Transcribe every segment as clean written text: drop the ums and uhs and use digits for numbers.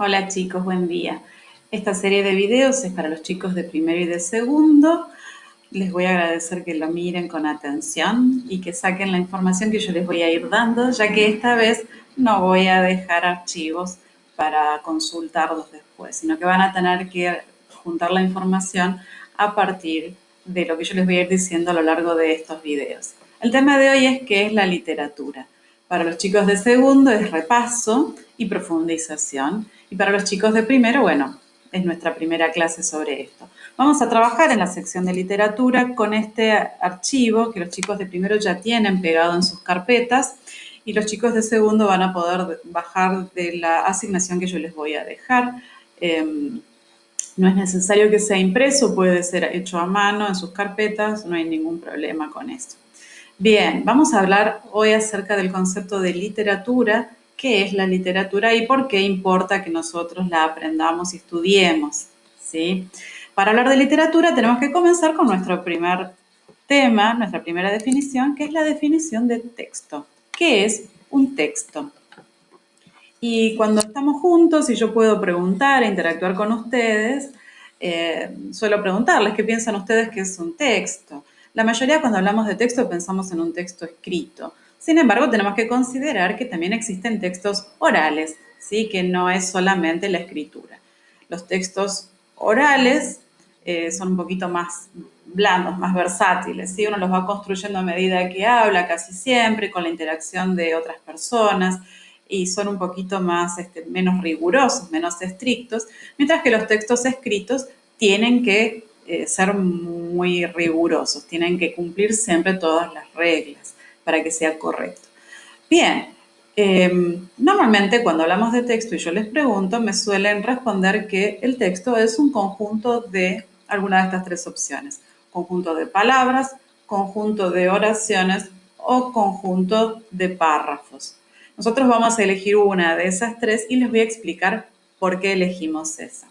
Hola chicos, buen día. Esta serie de videos es para los chicos de primero y de segundo. Les voy a agradecer que lo miren con atención y que saquen la información que yo les voy a ir dando, ya que esta vez no voy a dejar archivos para consultarlos después, sino que van a tener que juntar la información a partir de lo que yo les voy a ir diciendo a lo largo de estos videos. El tema de hoy es qué es la literatura. Para los chicos de segundo es repaso y profundización. Y para los chicos de primero, bueno, es nuestra primera clase sobre esto. Vamos a trabajar en la sección de literatura con este archivo que los chicos de primero ya tienen pegado en sus carpetas y los chicos de segundo van a poder bajar de la asignación que yo les voy a dejar. No es necesario que sea impreso, puede ser hecho a mano en sus carpetas, no hay ningún problema con esto. Bien, vamos a hablar hoy acerca del concepto de literatura, qué es la literatura y por qué importa que nosotros la aprendamos y estudiemos, ¿sí? Para hablar de literatura tenemos que comenzar con nuestro primer tema, nuestra primera definición, que es la definición de texto. ¿Qué es un texto? Y cuando estamos juntos y yo puedo preguntar e interactuar con ustedes, suelo preguntarles qué piensan ustedes que es un texto. La mayoría cuando hablamos de texto pensamos en un texto escrito. Sin embargo, tenemos que considerar que también existen textos orales, ¿sí? Que no es solamente la escritura. Los textos orales son un poquito más blandos, más versátiles, ¿sí? Uno los va construyendo a medida que habla, casi siempre, con la interacción de otras personas, y son un poquito más, menos rigurosos, menos estrictos, mientras que los textos escritos tienen que ser muy rigurosos, tienen que cumplir siempre todas las reglas para que sea correcto. Bien, normalmente cuando hablamos de texto y yo les pregunto, me suelen responder que el texto es un conjunto de alguna de estas tres opciones. Conjunto de palabras, conjunto de oraciones o conjunto de párrafos. Nosotros vamos a elegir una de esas tres y les voy a explicar por qué elegimos esa.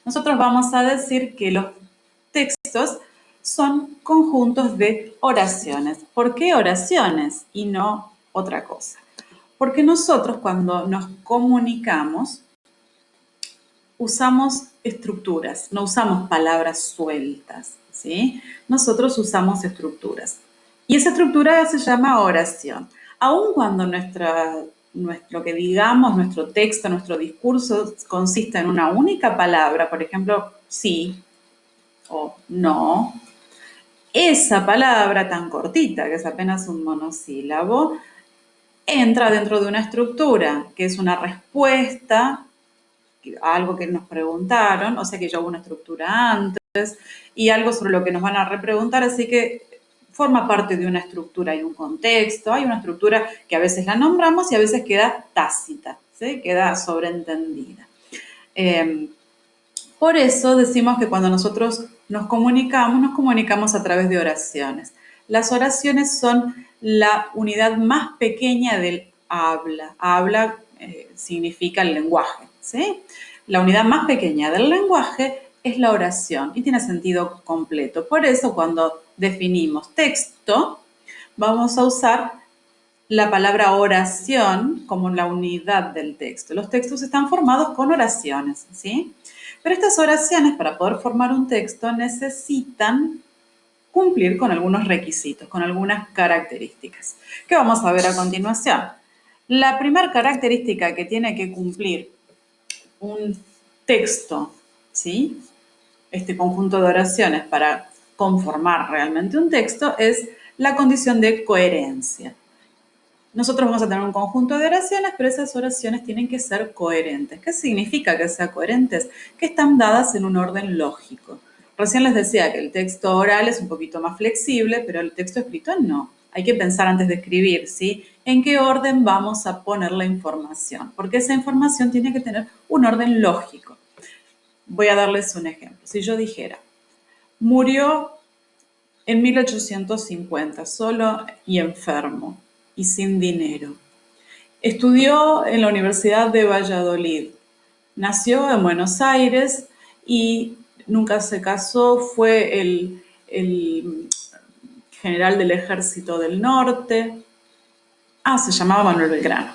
Nosotros vamos a decir que los textos son conjuntos de oraciones. ¿Por qué oraciones y no otra cosa? Porque nosotros cuando nos comunicamos usamos estructuras, no usamos palabras sueltas, ¿sí? Nosotros usamos estructuras. Y esa estructura se llama oración. Aun cuando lo que digamos, nuestro texto, nuestro discurso consista en una única palabra, por ejemplo, sí o no, esa palabra tan cortita, que es apenas un monosílabo, entra dentro de una estructura, que es una respuesta a algo que nos preguntaron, o sea que ya hubo una estructura antes, y algo sobre lo que nos van a repreguntar, así que forma parte de una estructura y un contexto. Hay una estructura que a veces la nombramos y a veces queda tácita, ¿sí? Queda sobreentendida. Por eso decimos que cuando nosotros nos comunicamos a través de oraciones. Las oraciones son la unidad más pequeña del habla. Habla significa el lenguaje, ¿sí? La unidad más pequeña del lenguaje es la oración y tiene sentido completo. Por eso cuando definimos texto, vamos a usar la palabra oración como la unidad del texto. Los textos están formados con oraciones, ¿sí? Pero estas oraciones, para poder formar un texto, necesitan cumplir con algunos requisitos, con algunas características, que vamos a ver a continuación. La primera característica que tiene que cumplir un texto, ¿sí? Este conjunto de oraciones para conformar realmente un texto es la condición de coherencia. Nosotros vamos a tener un conjunto de oraciones, pero esas oraciones tienen que ser coherentes. ¿Qué significa que sean coherentes? Que están dadas en un orden lógico. Recién les decía que el texto oral es un poquito más flexible, pero el texto escrito no. Hay que pensar antes de escribir, ¿sí? ¿En qué orden vamos a poner la información? Porque esa información tiene que tener un orden lógico. Voy a darles un ejemplo. Si yo dijera, murió en 1850, solo y enfermo y sin dinero. Estudió en la Universidad de Valladolid. Nació en Buenos Aires y nunca se casó. Fue el general del Ejército del Norte. Se llamaba Manuel Belgrano.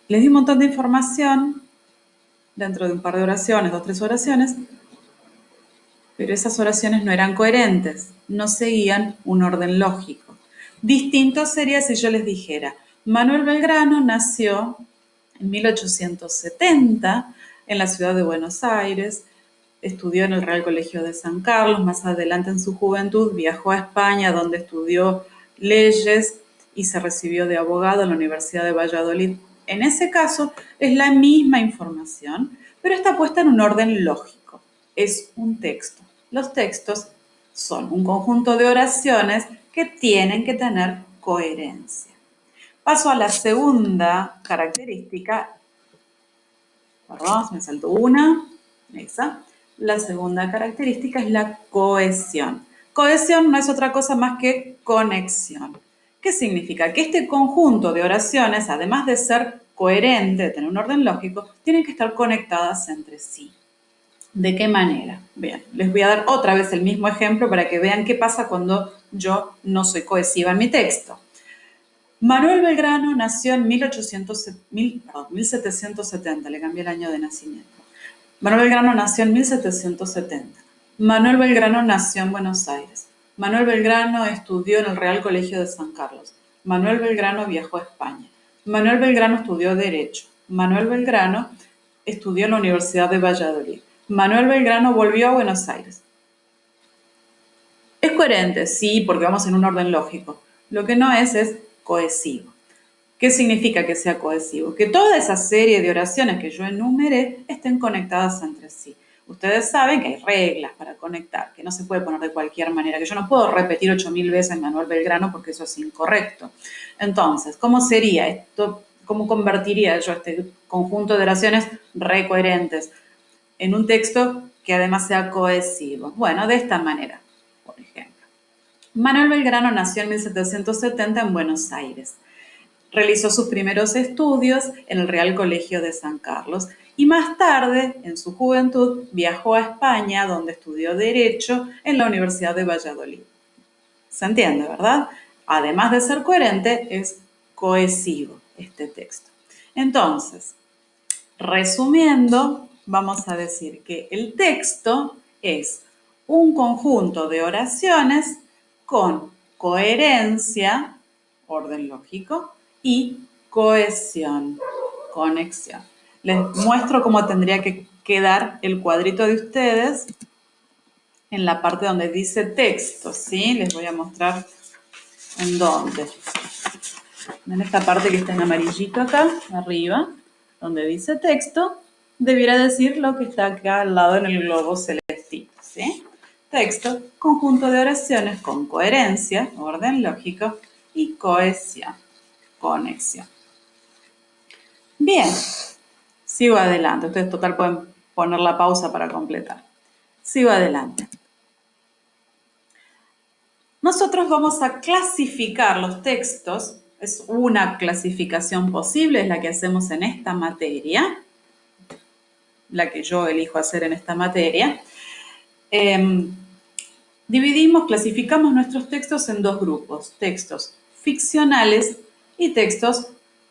Les di un montón de información dentro de un par de oraciones, 2, 3 oraciones, pero esas oraciones no eran coherentes, no seguían un orden lógico. Distinto sería si yo les dijera, Manuel Belgrano nació en 1870 en la ciudad de Buenos Aires, estudió en el Real Colegio de San Carlos, más adelante en su juventud viajó a España donde estudió leyes y se recibió de abogado en la Universidad de Valladolid. En ese caso es la misma información, pero está puesta en un orden lógico. Es un texto. Los textos son un conjunto de oraciones que tienen que tener coherencia. Paso a la segunda característica. Perdón, me saltó una. Esa. La segunda característica es la cohesión. Cohesión no es otra cosa más que conexión. ¿Qué significa? Que este conjunto de oraciones, además de ser coherente, de tener un orden lógico, tienen que estar conectadas entre sí. ¿De qué manera? Bien, les voy a dar otra vez el mismo ejemplo para que vean qué pasa cuando yo no soy cohesiva en mi texto. Manuel Belgrano nació en 1770, le cambié el año de nacimiento. Manuel Belgrano nació en 1770. Manuel Belgrano nació en Buenos Aires. Manuel Belgrano estudió en el Real Colegio de San Carlos. Manuel Belgrano viajó a España. Manuel Belgrano estudió Derecho. Manuel Belgrano estudió en la Universidad de Valladolid. Manuel Belgrano volvió a Buenos Aires. Es coherente, sí, porque vamos en un orden lógico. Lo que no es cohesivo. ¿Qué significa que sea cohesivo? Que toda esa serie de oraciones que yo enumeré estén conectadas entre sí. Ustedes saben que hay reglas para conectar, que no se puede poner de cualquier manera, que yo no puedo repetir 8000 veces Manuel Belgrano porque eso es incorrecto. Entonces, ¿cómo sería esto? ¿Cómo convertiría yo este conjunto de oraciones recoherentes en un texto que además sea cohesivo? Bueno, de esta manera, por ejemplo. Manuel Belgrano nació en 1770 en Buenos Aires. Realizó sus primeros estudios en el Real Colegio de San Carlos y más tarde, en su juventud, viajó a España donde estudió Derecho en la Universidad de Valladolid. ¿Se entiende, verdad? Además de ser coherente, es cohesivo este texto. Entonces, resumiendo, vamos a decir que el texto es un conjunto de oraciones con coherencia, orden lógico, y cohesión, conexión. Les muestro cómo tendría que quedar el cuadrito de ustedes en la parte donde dice texto, ¿sí? Les voy a mostrar en dónde. En esta parte que está en amarillito acá, arriba, donde dice texto, debiera decir lo que está acá al lado en el globo celestito, ¿sí? Texto, conjunto de oraciones con coherencia, orden lógico y cohesión, conexión. Bien, sigo adelante. Ustedes total pueden poner la pausa para completar. Sigo adelante. Nosotros vamos a clasificar los textos, es una clasificación posible, es la que hacemos en esta materia, la que yo elijo hacer en esta materia. Clasificamos nuestros textos en dos grupos, textos ficcionales y textos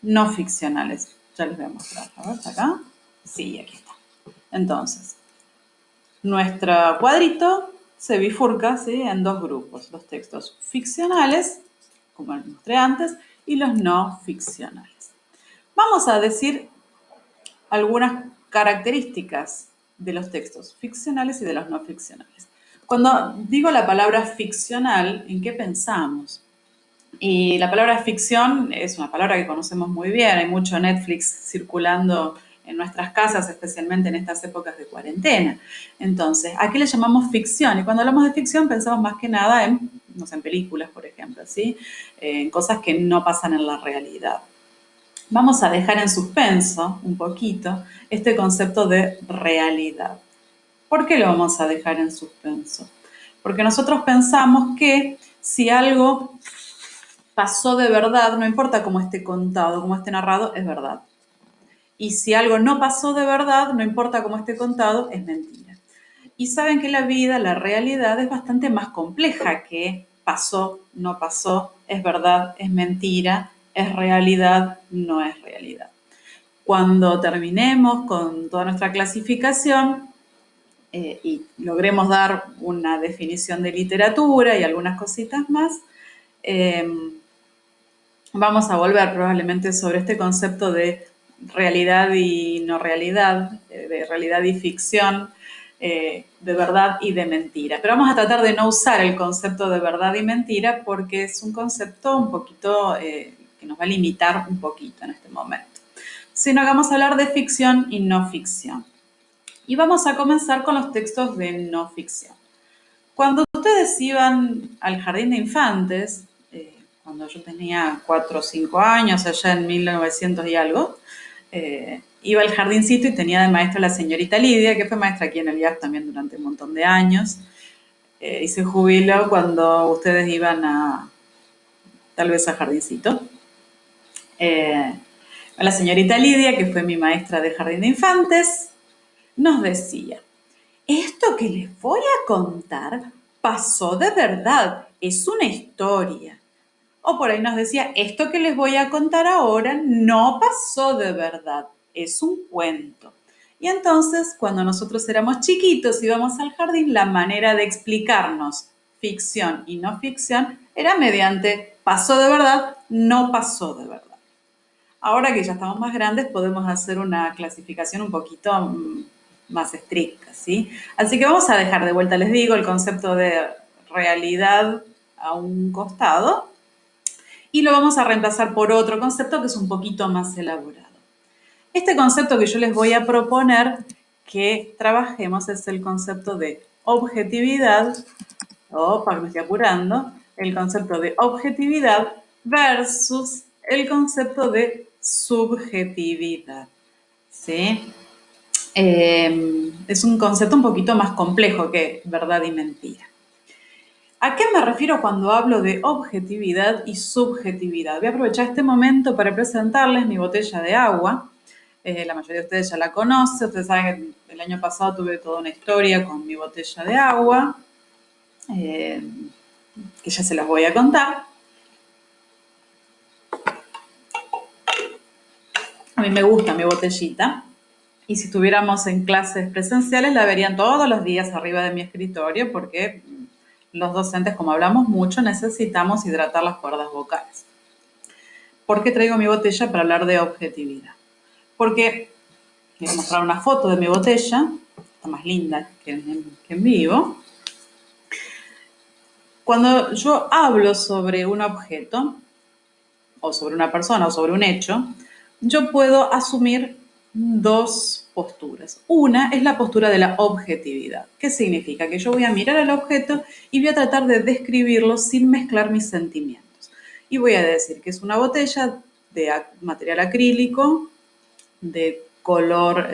no ficcionales. Ya les voy a mostrar, a ver, ¿está acá? Sí, aquí está. Entonces, nuestro cuadrito se bifurca, ¿sí?, en dos grupos, los textos ficcionales, como les mostré antes, y los no ficcionales. Vamos a decir algunas características de los textos ficcionales y de los no ficcionales. Cuando digo la palabra ficcional, ¿en qué pensamos? Y la palabra ficción es una palabra que conocemos muy bien, hay mucho Netflix circulando en nuestras casas, especialmente en estas épocas de cuarentena. Entonces, ¿a qué le llamamos ficción? Y cuando hablamos de ficción pensamos más que nada en, no sé, en películas, por ejemplo, ¿sí? En cosas que no pasan en la realidad. Vamos a dejar en suspenso un poquito este concepto de realidad. ¿Por qué lo vamos a dejar en suspenso? Porque nosotros pensamos que si algo pasó de verdad, no importa cómo esté contado, cómo esté narrado, es verdad. Y si algo no pasó de verdad, no importa cómo esté contado, es mentira. Y saben que la vida, la realidad, es bastante más compleja que pasó, no pasó, es verdad, es mentira, es realidad, no es realidad. Cuando terminemos con toda nuestra clasificación y logremos dar una definición de literatura y algunas cositas más, vamos a volver probablemente sobre este concepto de realidad y no realidad, de realidad y ficción, de verdad y de mentira. Pero vamos a tratar de no usar el concepto de verdad y mentira porque es un concepto un poquito que nos va a limitar un poquito en este momento. Sino que vamos a hablar de ficción y no ficción. Y vamos a comenzar con los textos de no ficción. Cuando ustedes iban al jardín de infantes, cuando yo tenía 4 o 5 años, allá en 1900 y algo, iba al jardincito y tenía de maestra a la señorita Lidia, que fue maestra aquí en el IAF también durante un montón de años, y se jubiló cuando ustedes iban a, tal vez, al jardincito. La señorita Lidia, que fue mi maestra de jardín de infantes, nos decía: esto que les voy a contar pasó de verdad, es una historia. O por ahí nos decía: esto que les voy a contar ahora no pasó de verdad, es un cuento. Y entonces, cuando nosotros éramos chiquitos, íbamos al jardín, la manera de explicarnos ficción y no ficción era mediante pasó de verdad, no pasó de verdad. Ahora que ya estamos más grandes, podemos hacer una clasificación un poquito más estricta, ¿sí? Así que vamos a dejar de vuelta, les digo, el concepto de realidad a un costado y lo vamos a reemplazar por otro concepto que es un poquito más elaborado. Este concepto que yo les voy a proponer que trabajemos es el concepto de objetividad, para que me estoy apurando, el concepto de objetividad versus el concepto de subjetividad, ¿sí? Es un concepto un poquito más complejo que verdad y mentira. ¿A qué me refiero cuando hablo de objetividad y subjetividad? Voy a aprovechar este momento para presentarles mi botella de agua. La mayoría de ustedes ya la conocen. Ustedes saben que el año pasado tuve toda una historia con mi botella de agua, que ya se las voy a contar. A mí me gusta mi botellita. Y si estuviéramos en clases presenciales, la verían todos los días arriba de mi escritorio porque los docentes, como hablamos mucho, necesitamos hidratar las cuerdas vocales. ¿Por qué traigo mi botella para hablar de objetividad? Porque les voy a mostrar una foto de mi botella, está más linda que en vivo. Cuando yo hablo sobre un objeto, o sobre una persona, o sobre un hecho, yo puedo asumir dos posturas. Una es la postura de la objetividad. ¿Qué significa? Que yo voy a mirar al objeto y voy a tratar de describirlo sin mezclar mis sentimientos. Y voy a decir que es una botella de material acrílico, de color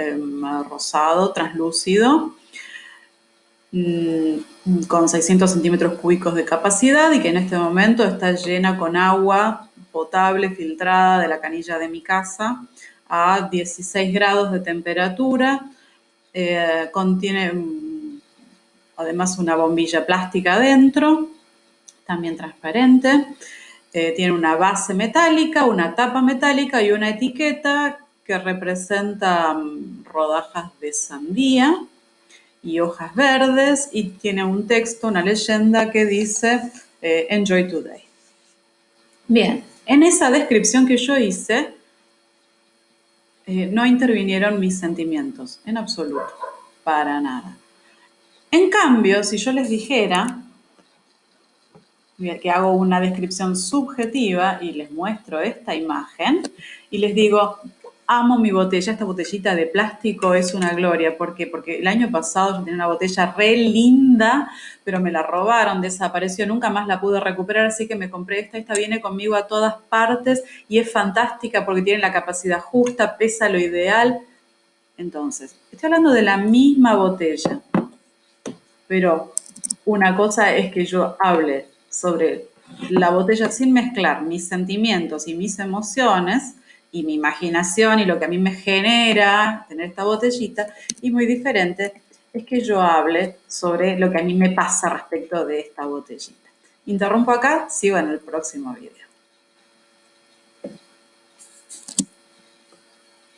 rosado, translúcido, con 600 centímetros cúbicos de capacidad y que en este momento está llena con agua potable filtrada de la canilla de mi casa a 16 grados de temperatura. Contiene además una bombilla plástica adentro, también transparente. Tiene una base metálica, una tapa metálica y una etiqueta que representa rodajas de sandía y hojas verdes, y tiene un texto, una leyenda que dice Enjoy Today. Bien, en esa descripción que yo hice no intervinieron mis sentimientos, en absoluto, para nada. En cambio, si yo les dijera que hago una descripción subjetiva y les muestro esta imagen y les digo: amo mi botella, esta botellita de plástico es una gloria. ¿Por qué? Porque el año pasado yo tenía una botella re linda, pero me la robaron, desapareció, nunca más la pude recuperar, así que me compré esta viene conmigo a todas partes y es fantástica porque tiene la capacidad justa, pesa lo ideal. Entonces, estoy hablando de la misma botella, pero una cosa es que yo hable sobre la botella sin mezclar mis sentimientos y mis emociones y mi imaginación y lo que a mí me genera tener esta botellita, y muy diferente es que yo hable sobre lo que a mí me pasa respecto de esta botellita. Interrumpo acá, sigo en el próximo video.